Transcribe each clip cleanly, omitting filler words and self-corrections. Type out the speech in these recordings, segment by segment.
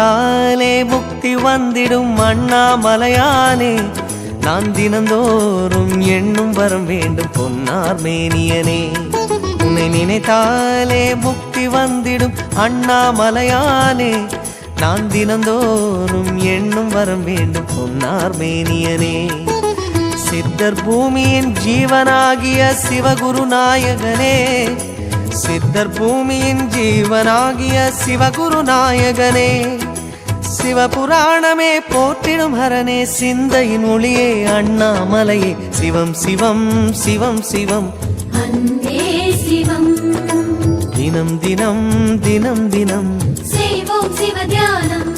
நினைத்தாலே முக்தி வந்திடும் அண்ணாமலையானே, நான் தினந்தோறும் எண்ணும் வரம் வேண்டும் பொன்னார் மேனியனே. உன்னை நினைத்தாலே முக்தி வந்திடும் அண்ணாமலையானே, நான் தினந்தோறும் எண்ணும் வரம் வேண்டும் பொன்னார் மேனியனே. சித்தர் பூமியின் ஜீவனாகிய சிவகுரு நாயகனே, சித்தர் பூமியின் ஜீவனாகிய சிவகுரு நாயகனே, சிவபுராணமே போற்றிடும் ஹரனே, சிந்தையின் ஒளியே அண்ணாமலையே, சிவம் சிவம் சிவம் சிவம் அன்பே சிவம். தினம் தினம் தினம் தினம் செய்வோம் சிவ தியானம்.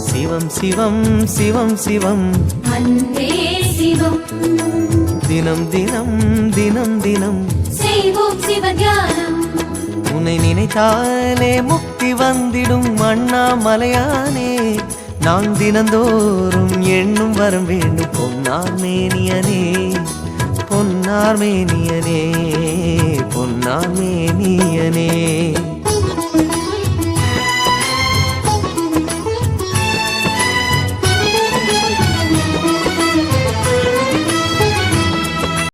சிவம் சிவம் சிவம் சிவம் அன்பே சிவம். தினம் தினம் தினம் தினம் செய்வோம் சிவ தியானம். உன்னை நினைத்தாலே முக்தி வந்திடும் அண்ணாமலையானே, நான் தினந்தோறும் எண்ணும் வரம் வேண்டும் பொன்னார் மேனியனே, பொன்னார் மேனியனே, பொன்னார் மேனியனே.